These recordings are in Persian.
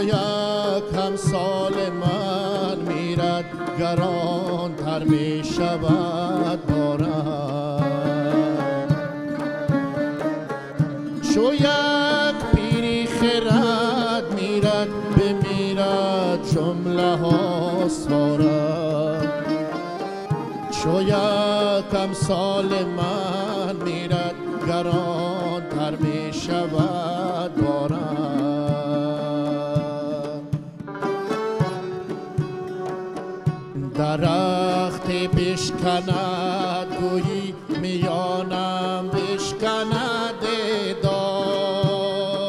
یک همسال من میرد گران تر می شود بارم. چو یک پیری خرد میرد بمیرد جمله ها سارم. چو یک همسال من میرد گران تر می شود بارم. درخت بشکند گویی میانم بشکند داد.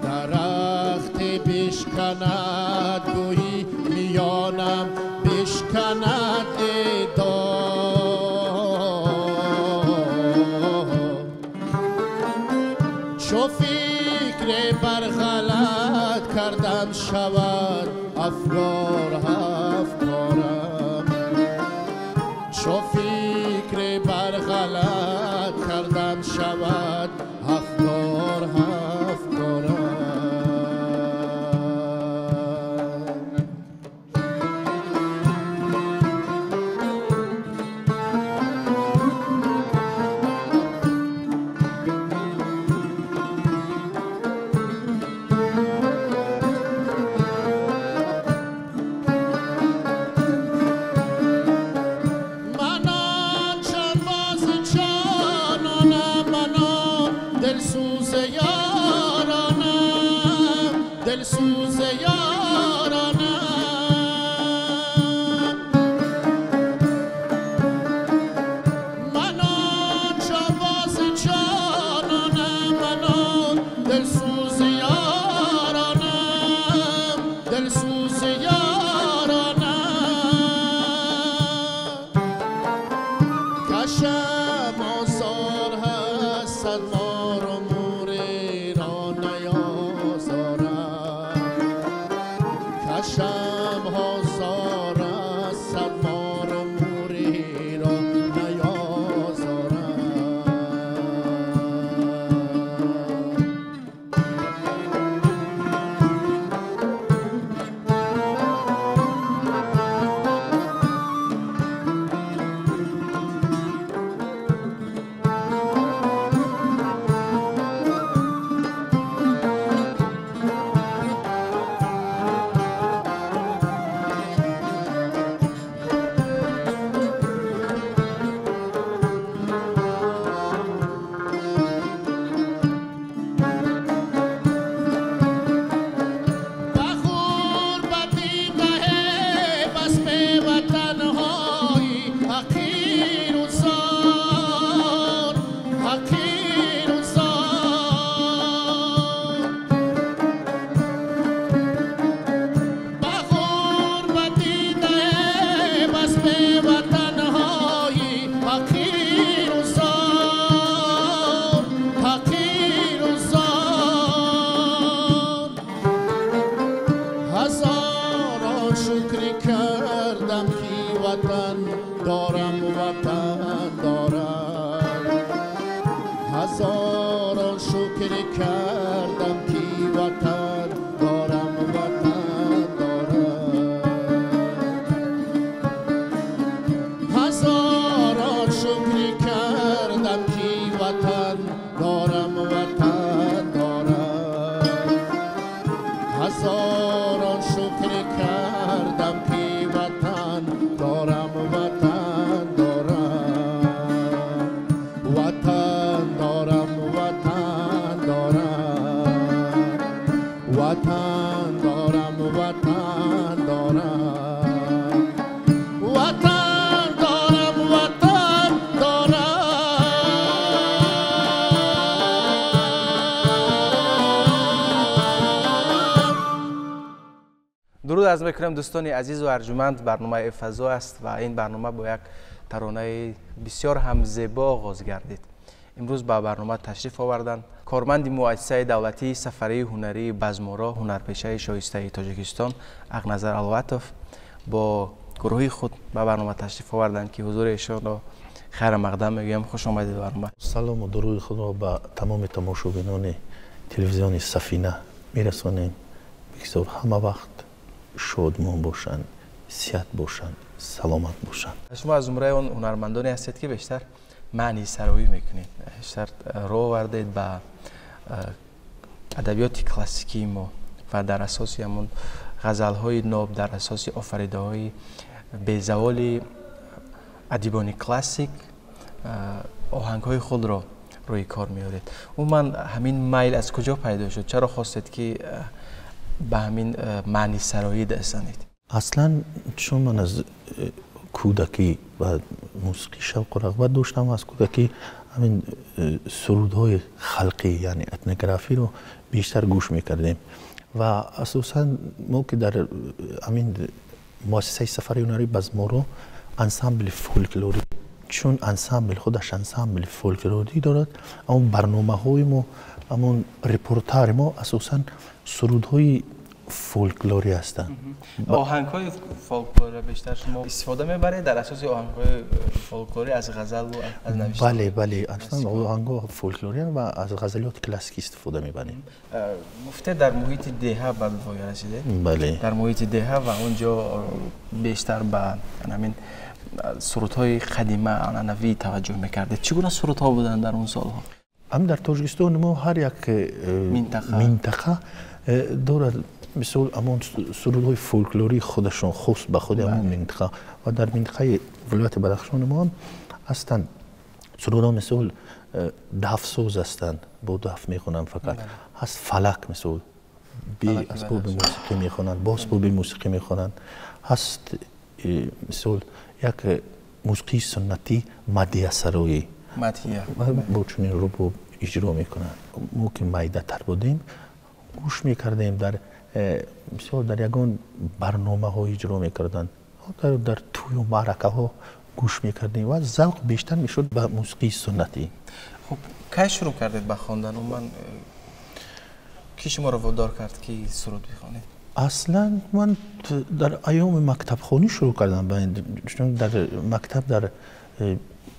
درخت بشکند گویی میانم بشکند داد. چو فکر برغلط کردم شود افکار افکارم. چو فکر برغلط کردم شود افکار افکارم. دلسوز یارانم دلسوز یارانم. من آن شواز جانانم من آن دلسوز یارانم دلسوز یارانم. کشم آزار هست مار و موری را نیازارم. کشم آزار هست مار و موری را نیازارم. هزاران شکر کردم که وطن دارم وطن دارم. هزاران شکر کردم که وطن دارم وطن دارم. هزاران شکر کردم که وطن دارم وطن دارم. درود عرض میکنم دوستان عزیز و ارجمند. برنامه فضا است و این برنامه با یک ترانه بسیار هم زیبا آغاز گردید. امروز با برنامه تشریف آوردن کارمند مؤسسه دولتی سفری هنری بزمورا هنرپیشه شایسته تاجیکستان اغنظر الواتوف با گروهی خود به برنامه تشریف آوردن که حضور ایشان را خیر مقدم میگویم. خوش آمدید برنامه. سلام و درود خود را به تمام تماشاگران تلویزیون سفینه میرسانیم. بگذار همه وقت شادمان باشند، صحت باشند، سلامت باشند. شما از زمره اون هنرمندانی هستید که بیشتر معنی سرایی میکنید، بیشتر رو آوردید به ادبیات کلاسیکی ما و در اساس همون غزل‌های ناب، در اساس آفریده‌های بی‌زوال ادیبان کلاسیک آهنگ‌های خود را روی کار میارید. من همین میل از کجا پیدا شد؟ چرا خواستید که به همین معنی سرایی دستانید؟ اصلا چون من از کودکی و موسیقی شوق و رغبت داشتم، از کودکی همین سرودهای خلقی یعنی اتنوگرافی رو بیشتر گوش میکردیم و اساسا ما که در همین مؤسسه سفری هنری بزمورا انسامبل فولکلوری، چون انسامبل خودش انسامبل فولکلوری دارد، اما برنامه های ما، همون رپورتار ما اساسا سرودهای فولکلوری هستند. آهنگ های فولکلوری بیشتر شما استفاده میبرید در اساس آهنگ های فولکلوری از غزل و از نوشته؟ بله اصلا آهنگ ها فولکلوری و از غزلیات کلاسیکی استفاده میبریم. گفته در محیط دهه به پایان رسیده؟ بله، در محیط دهه و اونجا بیشتر به همین سرودهای قدیمه عنعنوی توجه میکردید. چگونه سرودها بودن در اون سالها؟ هم در تاجیکستان ما هر یک منطقه دارد مثل همون سرودهای فولکلوری خودشون خاص به خود همون منطقه و در منطقه ولایت بدخشان ما هم هستند سرودها مثل دف سوز هستند، با دف میخونن فقط. هست فلک مثل اسباب موسیقی میخونن، با اسباب موسیقی میخونن. هست مثل یک موسیقی سنتی مدیه سرایی با چنین رو اجرا میکنن. ما که میده تر بودیم گوش میکردیم، در یگان برنامه ها اجرا میکردن، در توی و معرکه ها گوش میکردیم و ذوق بیشتر میشد به موسیقی سنتی. خب کی شروع کردید به خواندن؟ من کی شما رو وادار کرد که سرود بخوانید؟ اصلا من در ایام مکتب خوانی شروع کردم، چون در مکتب در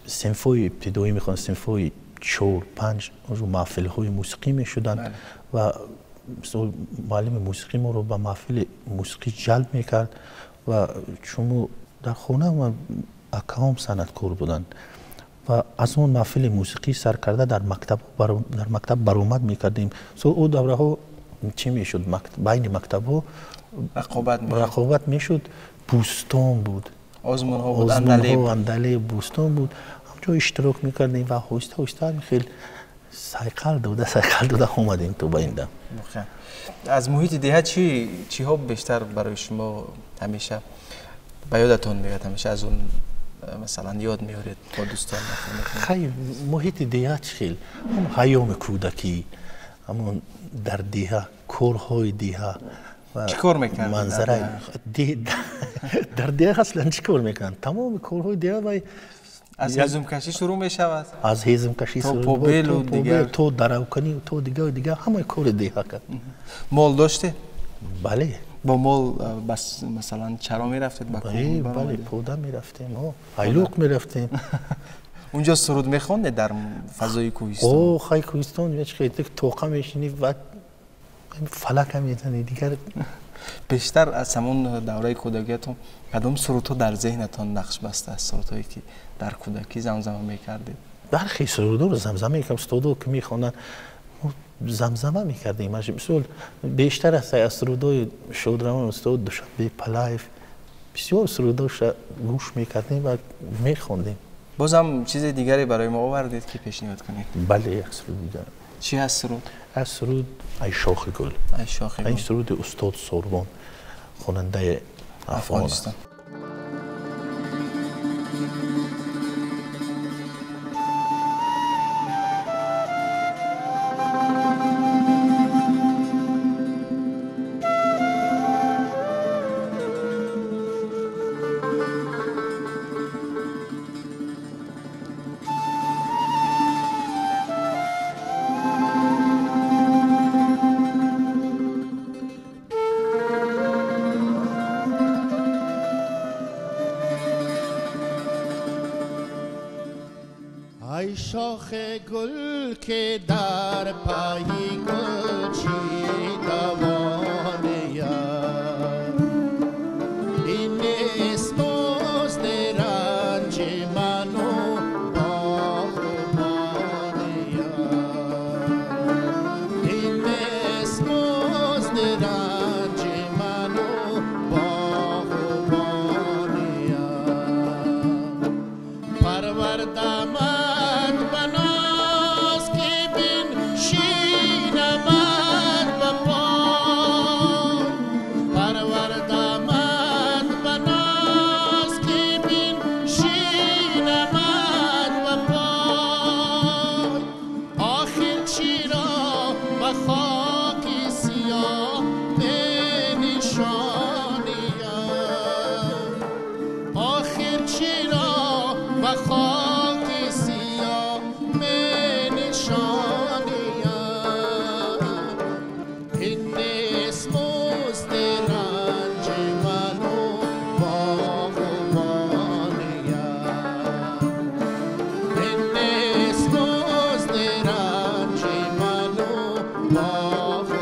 صنف‌های ابتدایی میخوان، صنف‌های 4 5 محفل های موسیقی میشدن و معلم موسیقی ما رو به محفل موسیقی جلب میکرد و چون در خونه من اکام صنعتکار بودن و از اون محفل موسیقی سر کرده در مکتب برآمد میکردیم. او دوره ها چی میشد؟ بین مکتب ها رقابت میشد. بوستان بود، آزمون ها بود، اندله بوستان بود. همجا اشتراک میکردیم و هوسته خیلی سایکل دوده اومدیم تو بایندم. از محیط دهه چی ها بیشتر برای شما همیشه به یادتون میاد؟ همیشه از اون مثلا یاد میارید با دوستان؟ خیلی محیط دهه خیلی حیام کودکی، همون در دهه کارهای دهه چی کار میکنن؟ منظره در دهه اصلا چی کار میکنن؟ تمام کارهای دهه و از هیزم کشی شروع می شود؟ از هیزم کشی شروع می شود، تو دراوکنی، تو دیگه همه کار دیگه کرد. مال داشته؟ بله. با مال بس مثلا چرا می رفتید؟ بله پوده می رفتیم، ایلوق می رفتیم. اونجا سرود می خونده در فضای کوهستان؟ خیلی کوهستان خیلی توقع میشینی و فلک هم میزنی دیگر. بیشتر از همون دوره کودکیتون کدام سرودها در ذهنتان نقش بسته است؟ سرودهایی که در کودکی زمزمه میکردید؟ برخی سرودها رو زمزمه میکردم. استادا که میخوانن زمزمه میکردیم. مثلا بیشتر از سرودهای شادروان استاد دوشنبه پلایف بسیار سروداش گوش میکردیم و میخوندیم. بازم چیز دیگری برای ما آوردید که پیشنهاد کنید؟ بله، یک سرود دیگر. چی هست سرود؟ از سرود ای شاخ گل. این سرود استاد سروان خواننده افغانستان. شاخ گل که در پای گل چیدوانه این نیست مزد رنج من و باغبانه این نیست مزد رنج من و باغبانه پروردمت بناز که بنشینمت به پای پروردمت بناز که بنشینمت به پای آخر چرا به خاک سیاه بنشانیم آخر چرا به خاک سیاه بنشانیم این نیست مزد رنج من و باغبانیم این نیست مزد رنج من و باغبانیم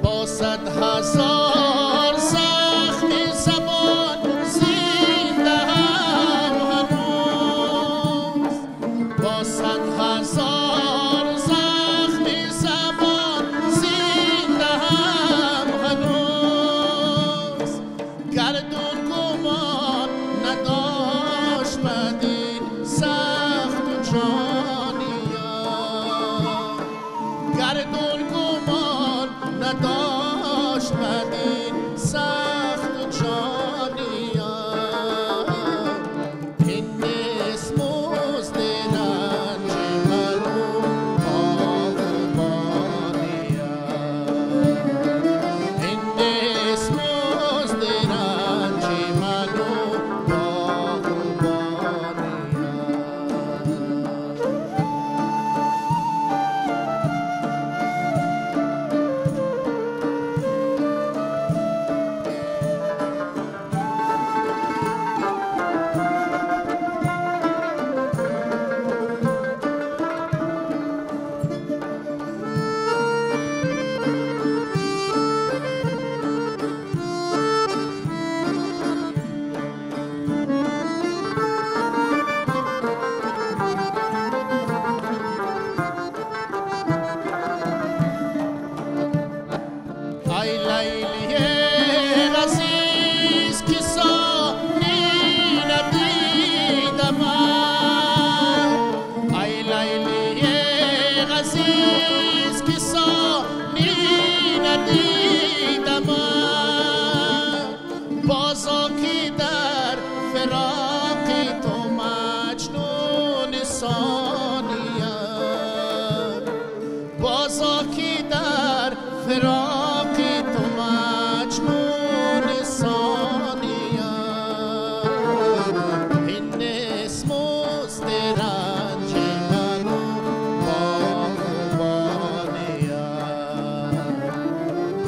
با 100,000 زخم زبان زنده هم هنوز با 100,000 زخم زبان زنده هم هنوز گردون گمان نداشت بدین سخت و جانیم گردون گمان نداشت بدین سخت و جانیم این نیست مزد رنج من و باغبانیم این نیست مزد رنج من و باغبانیم ای لیلی عزیز که ثانی ندیدم ای لیلی عزیز که ثانی ندیدم بازا که در فراق تو مجنون ثانیم بازا که در فراق تو مجنون ثانیم این نیست مزد رنج من و باغبانیم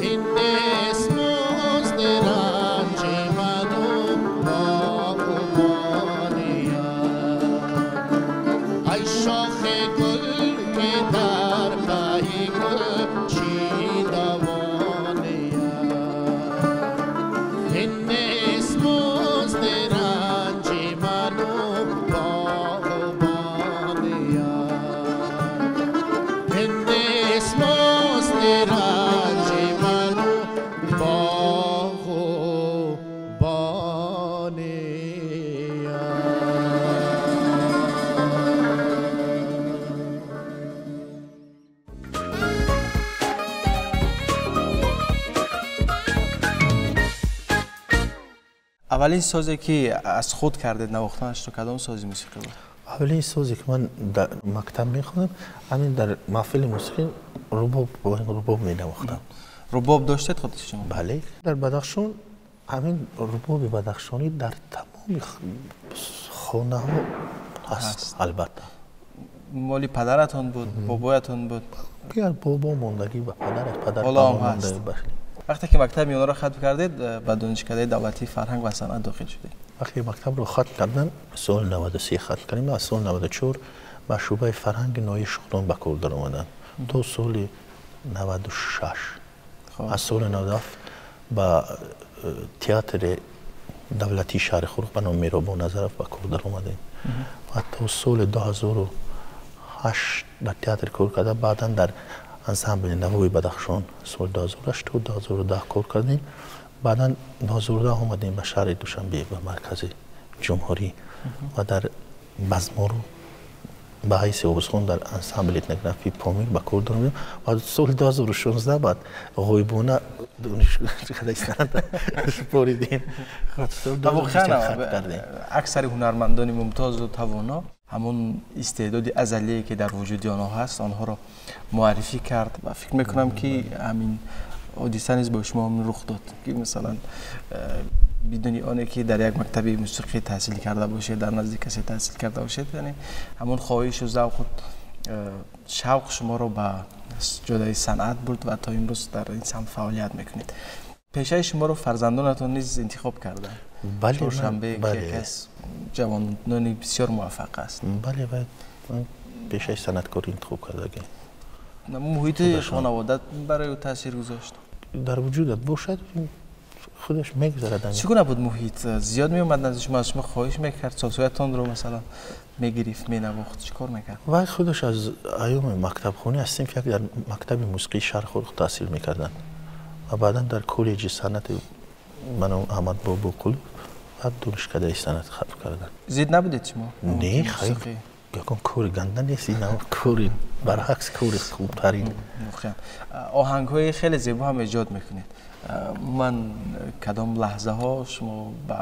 این نیست مزد رنج من و باغبانیم ای شاخ گل که در پای گل چیدوانیم این نیست مزد رنج من و باغبانیم این نیست مزد رنج من و باغبانیم اولین سازی که از خود کردید نواختنش رو کدام سازی موسیقی بود؟ اولین سازی که من در مکتب میخوندم همین در محفل موسیقی رباب مینواختم. رباب داشتید خودت شما؟ بله. در بدخشان همین رباب بدخشانی در تمام خانه ها هست. البته مالی پدرتون بود، بابایتون بود؟ بیار بابا موندگی و پدر حالا هم هست. وقتی که مکتب میانه را ختم کردید به دانشکده دولتی فرهنگ و صنعت داخل شدید؟ وقتی مکتب رو ختم کردم سال 93 ختم کردیم و سال 94 به شعبه فرهنگ نوی شغلان به کار در آمدم تا سال 96. از سال 97 به تئاتر دولتی شهر خرخ به نام میرابا نظرف به کار در آمدیم و تا سال 2008 در تئاتر کار کردم. بعدا در انسامبل نوای بدخشان سال 2008 تا 2010 کار کردیم. بعدا 2010 آمدیم به شهر دوشنبه به مرکز جمهوری و در مزمور به حیث عضوخوان در انسامبل اتنوگرافی پامیر به کار در آمدیم و سال 2016 بعد غایبانه دانشکده صنعت سپاریدیم. اکثر هنرمندان ممتاز و توانا همون استعداد ازلی که در وجود آنها هست آنها را معرفی کرد و فکر میکنم که همین حادثه نیز با شما هم رخ داد که مثلا بدون آنه که در یک مکتب موسیقی تحصیل کرده باشید، در نزدیک کسی تحصیل کرده باشید، یعنی همون خواهش و ذوق و شوق شما رو به جدای صنعت برد و تا امروز در این سمت فعالیت میکنید. پیشه شما رو فرزندانتون نیز انتخاب کردن. بله. چهارشنبه که یکی از جوانان بسیار موفق است. بله باید پیشه صنعتکاری انتخاب کرده. محیط خانوادت برای او تاثیر گذاشت؟ در وجودت باشد خودش میگذرد. چگونه بود محیط؟ زیاد میومد نزد شما، از شما خواهش میکرد ساسویتان رو مثلا میگرفت مینواخت، چیکار میکرد؟ و خودش از ایام مکتب خونی هستیم که در مکتب موسیقی شهر خرخ تحصیل میکردن و بعدا در کالج صنعت من احمد بابا قلوب و دانشکده صنعت ختم کردن. زید نبودید شما؟ نه خیلی یکم کار گنده نیست، این کار برعکس کار خوبترین. آهنگ های خیلی زیبا هم ایجاد میکنید. من کدام لحظه ها شما به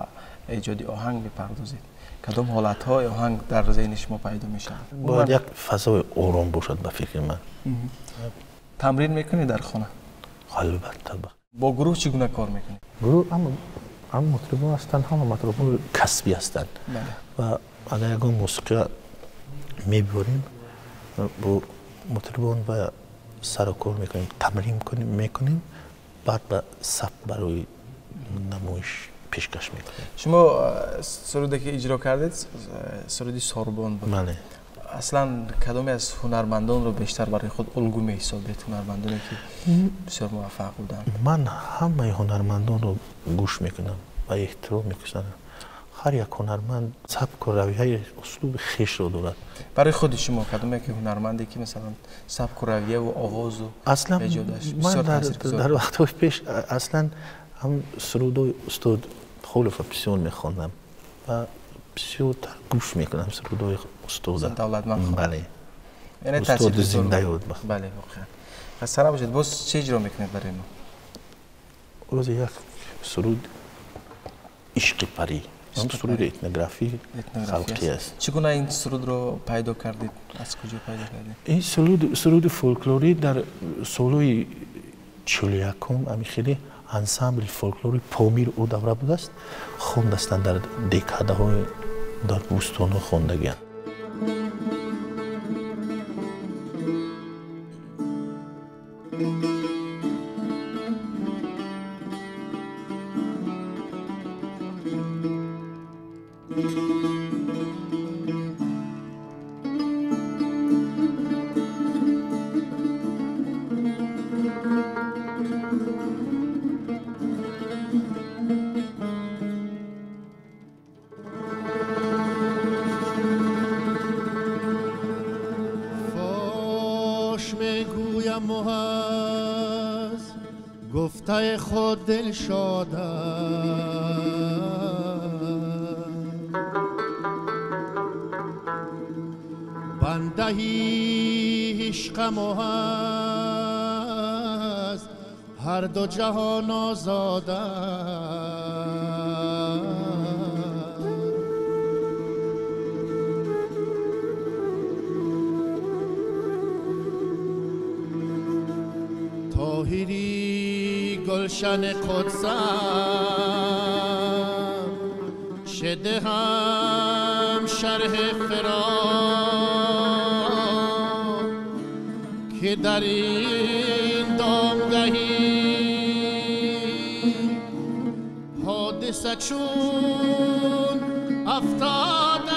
ایجاد آهنگ میپردازید؟ کدام حالت های آهنگ در ذهن شما پیدا میشه؟ باید یک فضای آرام باشد به فکر من. تمرین میکنید در خانه؟ البته. با گروه چگونه کار میکنید؟ گروه هم مطربان هستند، هم مطربان کسبی هستند و اگر یک موسیقی میبریم با مطربان و سر و کار میکنیم، تمرین میکنیم، بعد به صف برای نمایش پیشکش میکنیم. شما سرودی که اجرا کردید سرودی ساربان بود. بله. اصلا کدامی از هنرمندان رو بیشتر برای خود الگو میحسابید؟ هنرمندانی که بسیار موفق بودن. من همه هنرمندان رو گوش میکنم و احترام میکنم. هر یک هنرمند سبک و رویه اسلوب خویش رو دارد. برای خود شما کدومی که هنرمندی که مثلا سبک و رویه و آواز و اصلا من در وقت‌های پیش اصلا هم سرودای استاد خلف پسیون میخوندم و بسیار گوش میکنم سرودای استاد دولتمند. بله. یعنی استاد زنده یاد بخیر. بله واقعا. از سلام باشید. باز چه اجرا میکنید برای ما؟ روز یک سرود عشق پری. سرود اتنوگرافی خلقی است. چگونه این سرود رو پیدا کردید؟ از کجا پیدا کردید؟ این سرود فولکلوری در سالوی 41 امیخیلی انسامبل فولکلوری پامیر او دوره بوده است. خوانده استند در دکاده های در بوستان ها خواندگی. میگویم و از گفته خود دل شادم بندهی عشقم و از هر دو جهان آزادم توهیری گلشن قدسم شده هم شرح فراق که در این دامگهی حادثه چون افتادم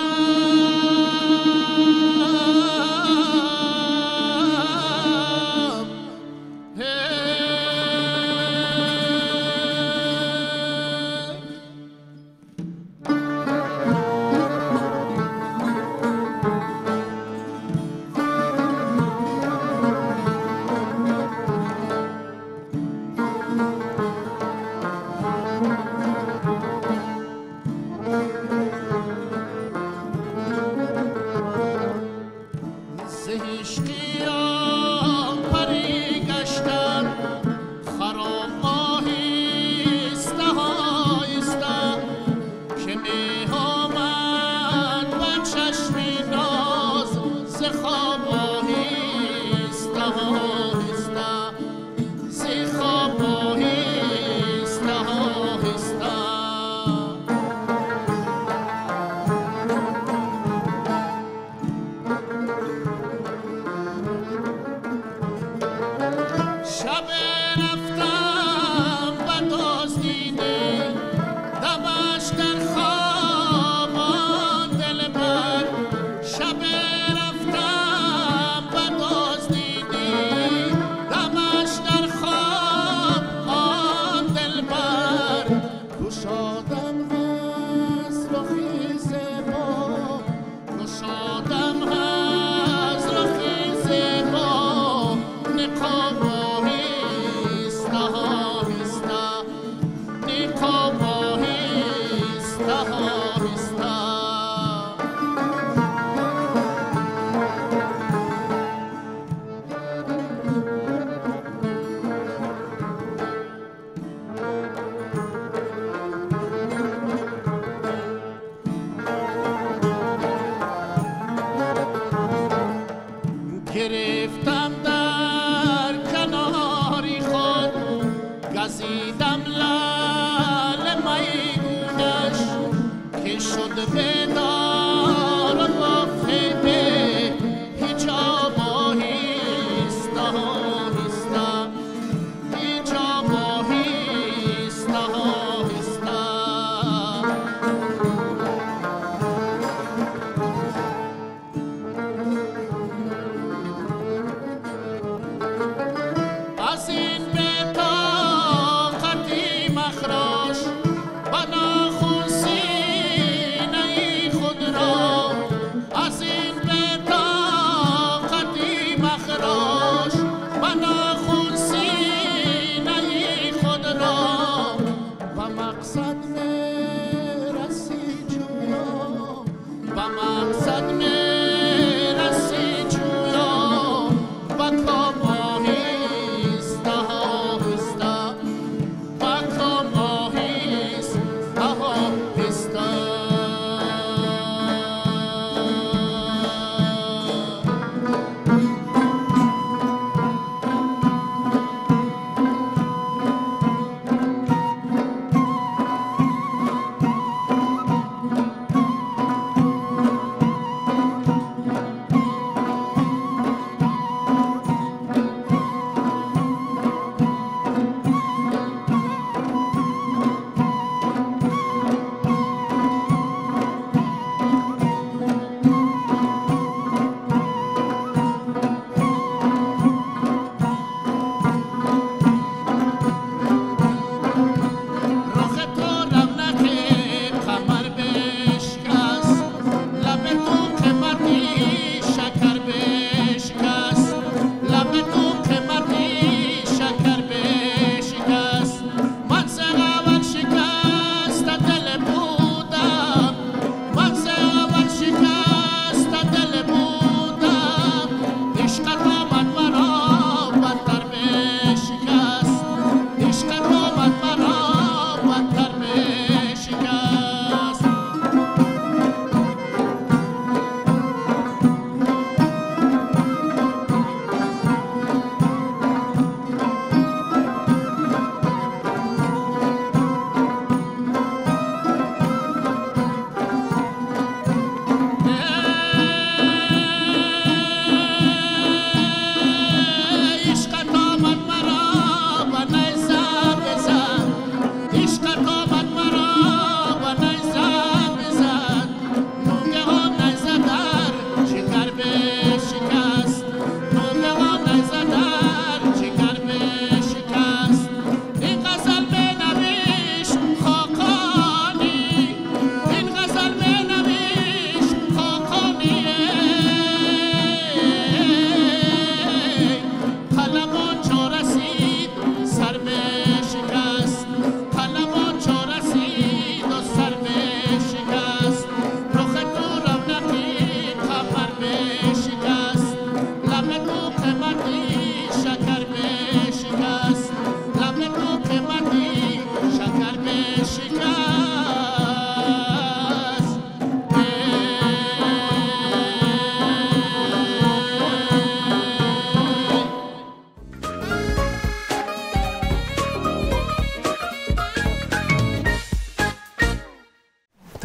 نقابی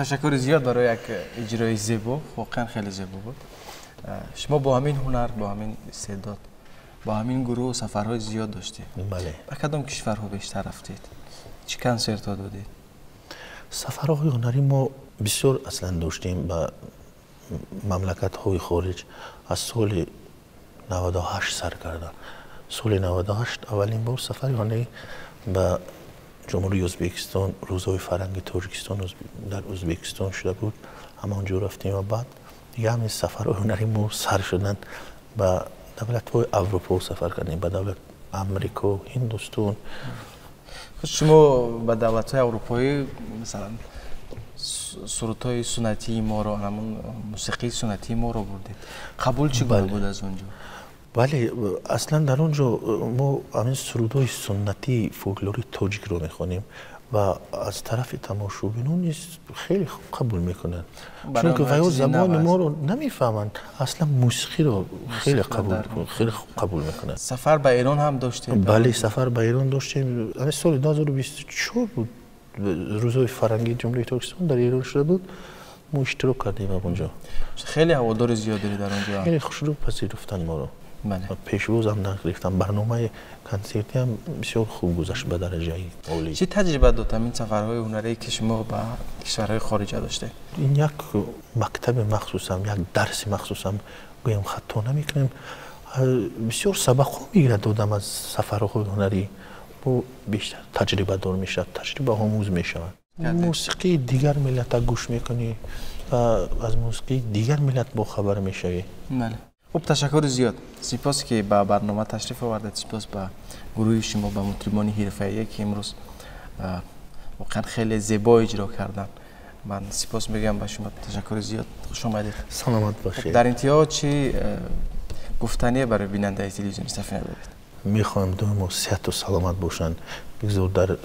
تشکر زیاد برای یک اجرای زیبا، واقعا خیلی زیبا بود. شما با همین هنر، با همین استعداد، با همین گروه سفرهای زیاد داشتید. بله. به کدام کشورها بیشتر رفتید؟ چه کنسرت ها دادید؟ سفرهای هنری ما بسیار اصلا داشتیم به مملکت های خارج. از سال 98 سر کردم. سال 98 اولین بار سفر هنری به جمهوری ازبکستان، روزهای فرهنگی تاجیکستان در ازبکستان شده بود. همانجا رفتیم و بعد دیگه همین سفرهای هنری ما سر شدن به دولت‌های اروپا سفر کردیم، به دولت امریکا، هندوستان. شما به دولت‌های اروپایی مثلا سرودهای سنتی ما رو، همون موسیقی سنتی ما رو بردید. قبول چگونه بود از اونجا؟ بله، اصلا در اونجا ما همین سرودهای سنتی فولکلوری تاجیک رو میخونیم و از طرف تماشابینان خیلی خوب قبول میکنن، چون که ویا زبان ما رو نمیفهمند، اصلا موسیقی رو خیلی قبول میکنن. سفر به ایران هم داشتیم؟ بله، سفر به ایران داشتیم. همین سال 2024 بود، روزهای فرهنگی جمهوری تاجیکستان در ایران شده بود، ما اشتراک کردیم اونجا. خیلی هوادار زیاد داری در اونجا؟ خیلی خوشرو پذیرفتن ما رو. بله. پیش‌روز هم نگرفتم. برنامه کنسرتی هم بسیار خوب گذشت به درجه عالی. چه تجربه داد این سفرهای هنری که شما به کشورهای خارج داشته؟ این یک مکتب مخصوص هم، یک درس مخصوص هم گویم خطا نمی‌کنیم. بسیار سبق میگیرد دادم از سفرهای هنری. با بیشتر تجربه دار میشه، تجربه آموز میشه. موسیقی دیگر ملت گوش میکنی و از موسیقی دیگر ملت با خبر میشوی. بله. خب تشکر زیاد. سپاس که به برنامه تشریف آوردید. سپاس به گروه شما، به مطربان حرفه‌ای که امروز واقعا خیلی زیبا اجرا کردن. من سپاس میگم به شما. تشکر زیاد. خوش آمدید. سلامت باشید. در انتها چی گفتنی برای بیننده تلویزیون سفینه دارید؟ میخوایم دوم صحت و سلامت باشن. بگذار در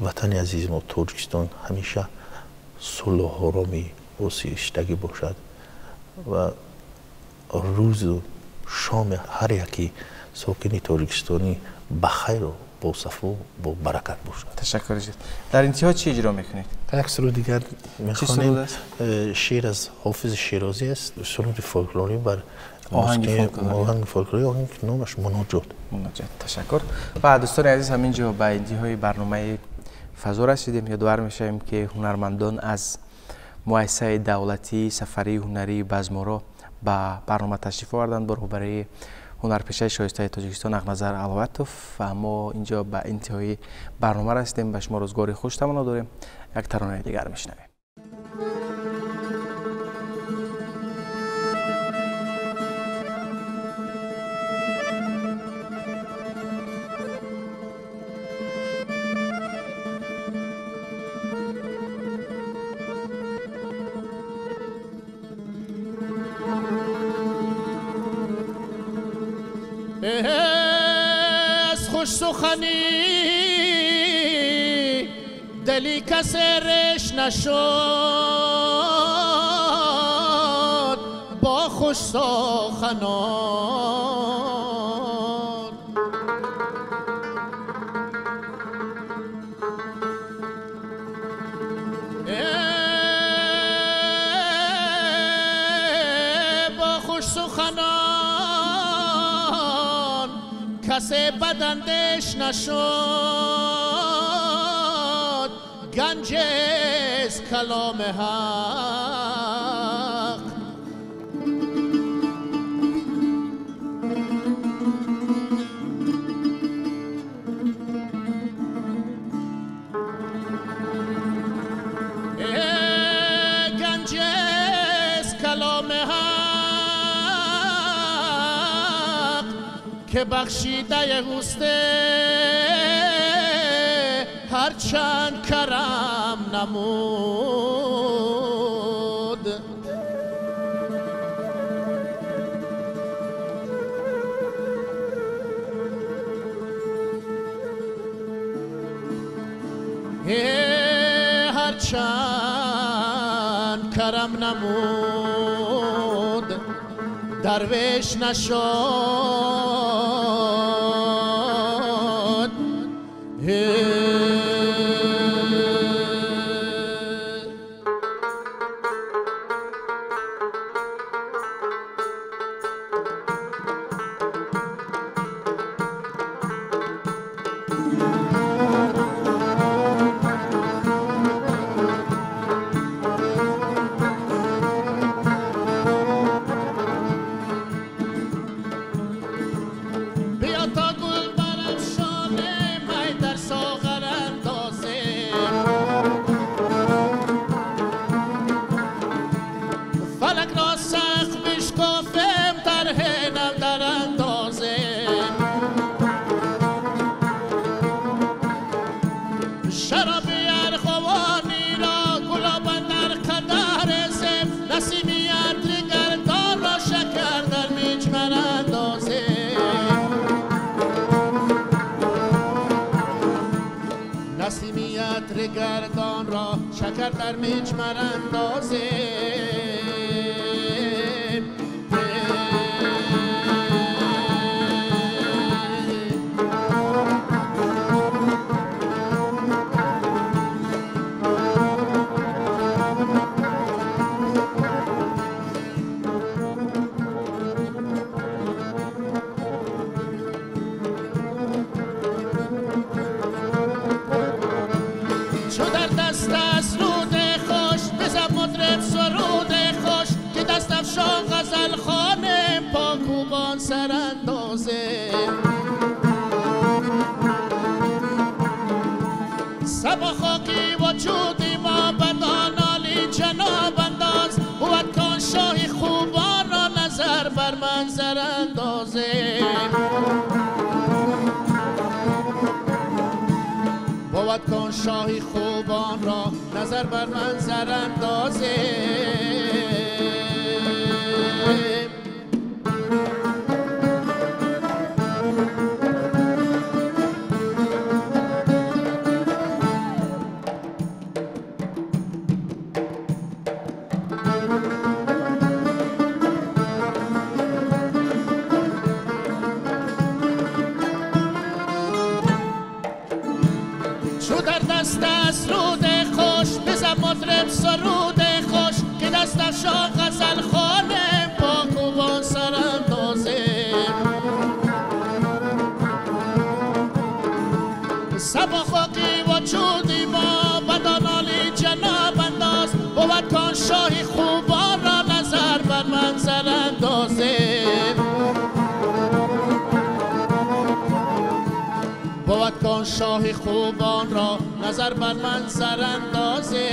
وطن عزیز ما تاجیکستان همیشه صلح و آرامی آسایشتگی باشد و روز و شام هر یکی ساکن تاجیکستانی بخیر و با صفا و با برکت باشد. تشکر جزیل. در انتها چی اجرا میکنید؟ یک سرود دیگر میخوانیم. شعر از حافظ شیرازی است، سرود فولکلوری بر آهنگ فولکلوری، آهنگ که نامش مناجات. تشکر. و دوستان عزیز، همینجا به انتهای برنامه فضا رسیدیم. یادآور میشیم که هنرمندان از مؤسسه دولتی سفری هنری بزمارا به برنامه تشریف آوردند با رهبری هنرپیشه شایسته تاجیکستان اقنظر علواتوف و ما اینجا به انتهای برنامه رسیدیم. به شما روزگاری خوش تمنا داریم. یک ترانه دیگر میشنویم. از خوش سخنی دلی کسرش نشد، با خوش سخنان با خوش سخنان کسی بدندش نشد، گنج از کلام حق گنج از کلام حق که بخشیده اوسته، هرچند کرم نمود. هرچند کرم نمود، درویش نشد. کرد در مجمر اندازه چو در دست است رود خوش بزن مطرب سرود خوش که دست افشان غزل خانه پاکوبان سراندازه سبا خاکی وجودی ما بدان عالی جناب انداز بود کان شاهی خوبان را نظر بر منظر اندازه بود کن شاهی خوبان را نظر بر منظر اندازه چو در دست است رود خوش بزن مطرب سرود خوش که دست افشان غزل خانه پاکوبان سراندازه سبا خاکی وجودی ما بدان عالی جناب انداز بود کان شاهی خوبان را نظر بر منظر اندازه بود کان شاهی خوبان را نظر بر منظر اندازه